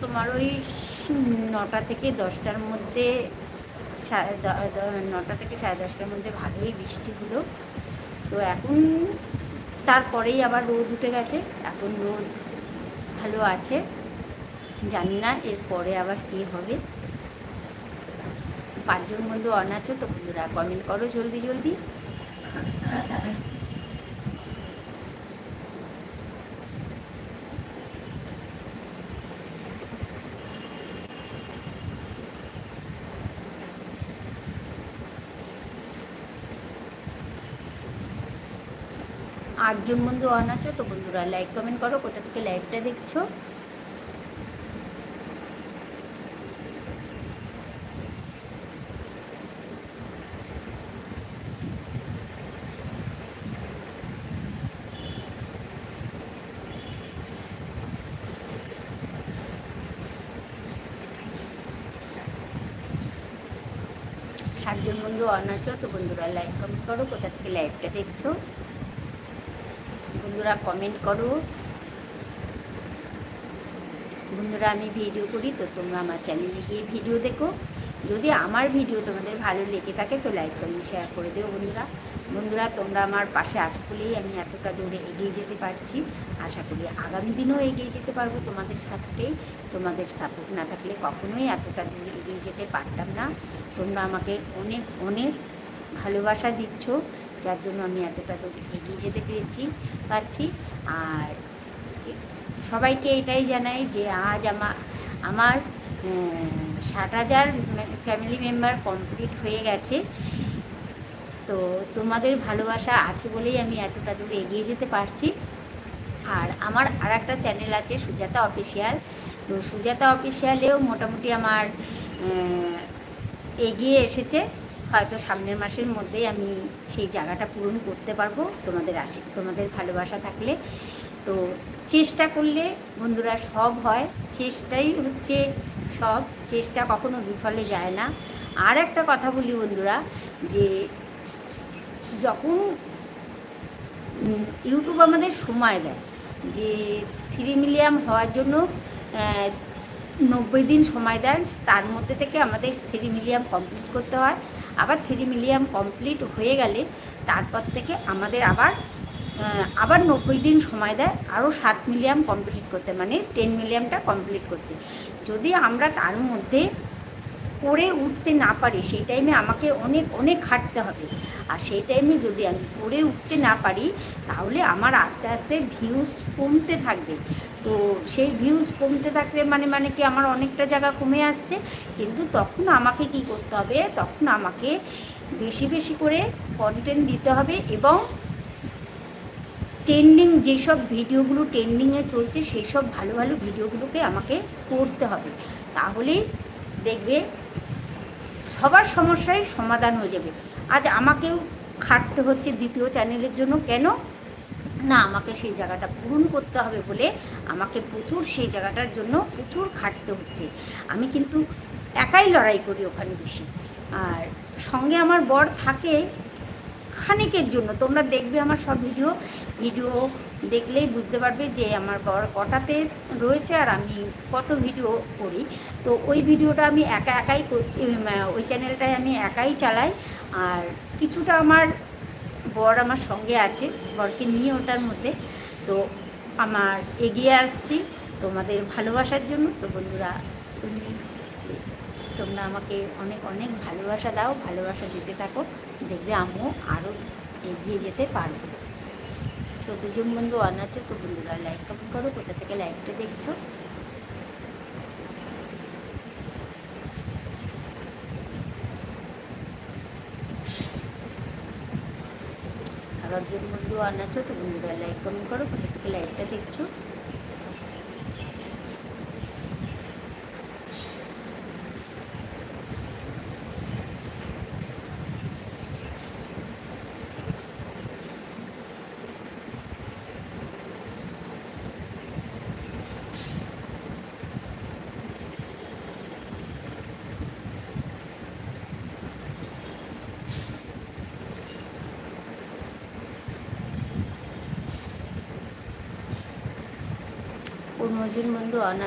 তোমার ওই 9টা থেকে 10টার মধ্যে, 9টা থেকে 10:30টার মধ্যে ভালোই বৃষ্টি হলো। তো এখন তারপরেই আবার রোদ উঠে গেছে, এখন রোদ ভালো আছে, জানি না এরপরে আবার কী হবে। 5জন বন্ধু অন আছো তো বন্ধুরা কমেন্ট করো জলদি জলদি। আটজন বন্ধু অন আছো তো বন্ধুরা লাইক কমেন্ট করো, কোথা থেকে লাইভটা দেখছো। সাতজন বন্ধু অন আছো তো বন্ধুরা লাইক কমেন্ট করো, কোথা থেকে লাইভটা দেখছো। বন্ধুরা কমেন্ট করো। বন্ধুরা আমি ভিডিও করি তো তোমরা আমার চ্যানেলে গিয়ে ভিডিও দেখো। যদি আমার ভিডিও তোমাদের ভালো লেগে থাকে তো লাইক কমেন্ট শেয়ার করে দিও বন্ধুরা। বন্ধুরা তোমরা আমার পাশে আছো বলেই আমি এতটা দূরে এগিয়ে যেতে পারছি। আশা করি আগামী দিনেও এগিয়ে যেতে পারবো তোমাদের সাপোর্টেই। তোমাদের সাপোর্ট না থাকলে কখনোই এতটা দূরে এগিয়ে যেতে পারতাম না। তোমরা আমাকে অনেক অনেক ভালোবাসা দিচ্ছ, যার জন্য আমি এতটা দূর এগিয়ে যেতে পারছি। আর সবাইকে এটাই জানাই যে আজ আমার 60,000 ফ্যামিলি মেম্বার কমপ্লিট হয়ে গেছে। তো তোমাদের ভালোবাসা আছে বলেই আমি এতটা দূর এগিয়ে যেতে পারছি। আর আমার আর একটা চ্যানেল আছে সুজাতা অফিসিয়াল। তো সুজাতা অফিসিয়ালেও মোটামুটি আমার এগিয়ে এসেছে। হয়তো সামনের মাসের মধ্যেই আমি সেই জায়গাটা পূরণ করতে পারবো তোমাদের ভালোবাসা থাকলে। তো চেষ্টা করলে বন্ধুরা সব হয়, চেষ্টাই হচ্ছে সব, চেষ্টা কখনো বিফলে যায় না। আর একটা কথা বলি বন্ধুরা, যে যখন ইউটিউব আমাদের সময় দেয় যে 3 মিলিয়ন হওয়ার জন্য 90 দিন সময় দেন, তার মধ্যে থেকে আমাদের 3 মিলিয়ন কমপ্লিট করতে হয়। আবার 3 মিলিয়ন কমপ্লিট হয়ে গেলে তারপর থেকে আমাদের আবার 90 দিন সময় দেয় আরও 7 মিলিয়ন কমপ্লিট করতে, মানে 10 মিলিয়নটা কমপ্লিট করতে। যদি আমরা তার মধ্যে করে উঠতে না পারি, সেই টাইমে আমাকে অনেক অনেক খাটতে হবে। আর সেই টাইমে যদি আমি করে উঠতে না পারি তাহলে আমার আস্তে আস্তে ভিউজ কমতে থাকবে। তো সেই ভিউজ কমতে থাকলে মানে কি আমার অনেকটা জায়গা কমে আসছে। কিন্তু তখন আমাকে কি করতে হবে, তখন আমাকে বেশি বেশি করে কন্টেন্ট দিতে হবে এবং ট্রেন্ডিং যেসব ভিডিওগুলো ট্রেন্ডিংয়ে চলছে সেই সব ভালো ভালো ভিডিওগুলোকে আমাকে করতে হবে। তাহলেই দেখবে সবার সমস্যাই সমাধান হয়ে যাবে। আজ আমাকেও খাটতে হচ্ছে দ্বিতীয় চ্যানেলের জন্য, কেন না আমাকে সেই জায়গাটা পূরণ করতে হবে বলে আমাকে প্রচুর সেই জায়গাটার জন্য প্রচুর খাটতে হচ্ছে। আমি কিন্তু একাই লড়াই করি ওখানে বেশি, আর সঙ্গে আমার বর থাকে খানিকের জন্য। তোমরা দেখবে আমার সব ভিডিও দেখলেই বুঝতে পারবে যে আমার বর কটাতে রয়েছে আর আমি কত ভিডিও করি। তো ওই ভিডিওটা আমি একাই করছি, ওই চ্যানেলটায় আমি একাই চালাই। আর কিছুটা আমার বর আমার সঙ্গে আছে, বরকে নিয়ে ওটার মধ্যে। তো আমার এগিয়ে আসছি তোমাদের ভালোবাসার জন্য। তো বন্ধুরা তোমরা আমাকে অনেক অনেক ভালোবাসা দাও, ভালোবাসা দিতে থাকো, দেখবে আমিও আরও এগিয়ে যেতে পারবো। 14 জন বন্ধু অন আছে তো বন্ধুরা লাইক কমেন্ট করো, কোথা থেকে লাইভটা দেখছো। 11 জন বন্ধু অন আছো তো বন্ধুরা লাইক কমেন্ট করো, কোথা থেকে লাইভটা দেখছো। কোন জন বন্ধু অন